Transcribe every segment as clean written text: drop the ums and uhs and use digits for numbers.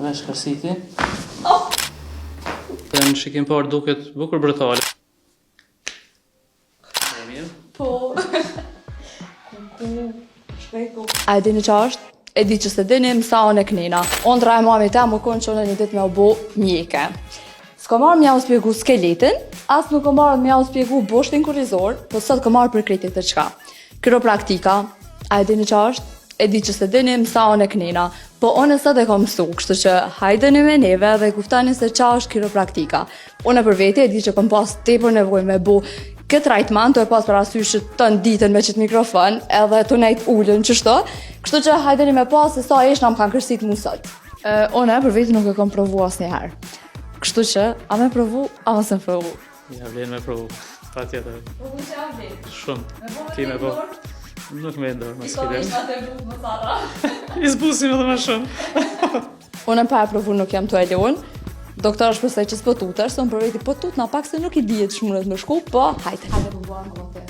vesh kërsiti. Në shikim parë duket bukur brutale. Po. A e dini qa është? E di që se dini mësa unë e knina. Ondra e mami ta më konë që unë një ditë me u bo mjeke. S'ko marrë mja u spjegu skeletin, as nuk o marrë mja u spjegu boshtin kurizor, po sot ko marrë për kritik të qka. Kiropraktika, a e dini qa është? E di që se dini mësa unë e knina, po unë e sot e kom mësu, kështu që hajdeni me neve dhe kuftani se qa është kiropraktika. Unë e për veti e di që kom pas tepër nevoj me bo këtë trajtman, të e pas për asysh që të nditën me qëtë mikrofon, edhe të nejtë ullën qështo, kështu që hajdeni me pas se sa ishna më kanë kërsit mu sot. Unë e për veti nuk e kom provu as njëherë. Kështu që, a me provu, a mos e provu. Ja, vlen me provu, pa tjetër. Provu që a vlen? Shumë, ki me po. Nuk me ndorë, më s'kidem. Ishma të buk më sara. I zbusim edhe më shumë. Unë pa e provu nuk jam të e leon. Doktor është përsej që s'po tutesh, se unë për veti po tut, na pak se nuk i dijet që mundet me shku, po hajte. Hajte po buam më të.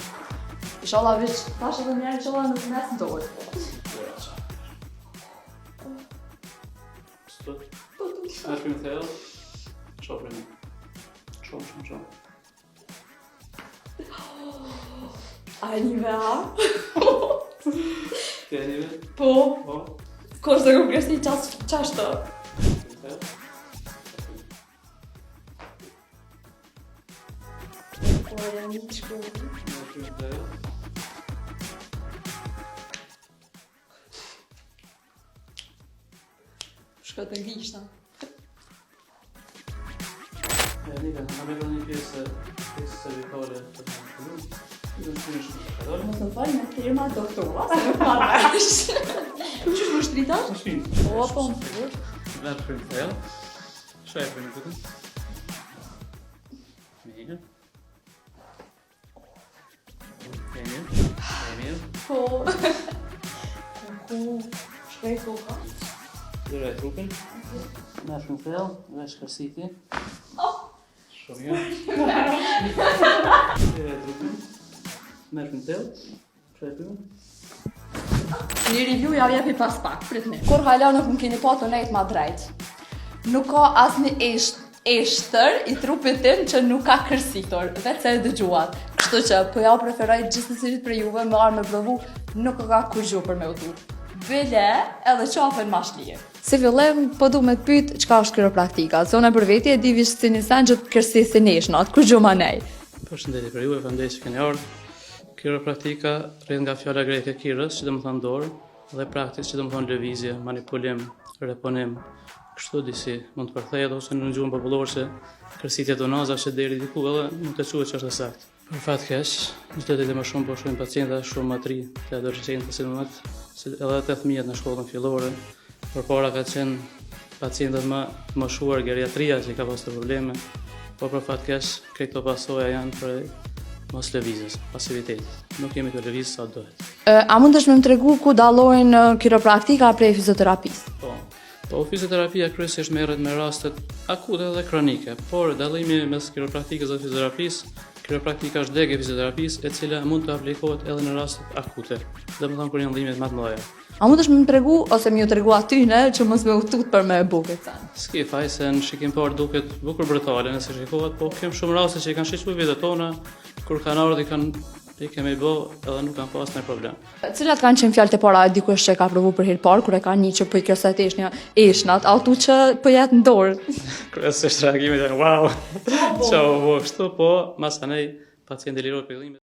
Inshallah vish, tash edhe njerë inshallah nuk mes ndorë. Stot. Nash për më thellë. Qopër një. Shumë. A e një a? Ti e një Po. Po. Kosh të kom kërës një qashtë. Kërë një qëku. Nash për më thellë. Shkët në gishta. Nika, në me një pjesë cervikale të të shkullu. Dhe në shumë shkullu. Mos në falë me firma doktora, se nuk marrë është. Qështë më shtrita? Në shumë. O, po më fërë. Nash për më thellë. Shaj për një kutën. Mirë. Mirë. Po. Shkaj koka. Dyre e trupin. Nash për më thellë. Vesh kërsiti. Shumë jo. Dyre e trupin. Nash për më thellë. Shaj për më. Një review ja vjepi pas pak, pritni. Kur hala nuk më keni pa të nejtë ma drejt. Nuk ka as një eshtër i trupit tim që nuk ka kërsitor, vetë se e dëgjuat. Kështu që, po ja preferoj gjithë të cilit për juve me arë me provu, nuk ka kur gju për me u tu. Bile edhe qafën ma shlije. Si fillim, po du me të pyt qka është kiropraktika, se unë e për veti e di vishë si një sen që të kërsisin eshnat, kur gju ma nej. Përshëndetje për juve, faleminderit që keni ardhur. Kiropraktika rrjedh nga fjala greke kiros, që do të thonë dorë, dhe praktikë, që do të thonë lëvizje, manipulim, reponim. Kështu disi mund të përthehet ose në gjuhën popullore se kërsitja tonaza që deri diku edhe nuk të quhet që është saktë. Për fat keq, çdo ditë më shumë po shohim pacientë shumë më të ri, të adoleshentë si edhe të fëmijët në shkollën fillore. Përpara ka qenë pacientët më shuar geriatria që ka pasur probleme, po për fat keq këto pasoja janë për mos lëvizjes, pasivitetit. Nuk jemi të lëvizjes sa duhet. A mund të më tregu ku dallojnë kiropraktika prej fizioterapisë? Po, fizioterapia kryesisht merret me rastet akute dhe kronike, por dallimi mes kiropraktikës dhe fizioterapisë, kiropraktika është degë e fizioterapisë, e cila mund të aplikohet edhe në rastet akute, domethënë kur janë ndihmët më të mëdha. A mund të më tregu ose më tregu atyne që mos më u tut për me buke sen? S'ke faj se në shikim parë duket bukur brutale nëse shikohet, po kem shumë raste që i kanë shiqur vitet tona, kur kanë ardhur i kemi bë edhe nuk kanë pas ndonjë problem. Cilat kanë qenë fjalët e para dikush që ka provu për herë parë kur e ka një që po i kërset eshnat, autu që po jetë në dorë. Kryesisht reagimit janë wow. Çao, kështu po, masanej pacienti lirohet për qëllime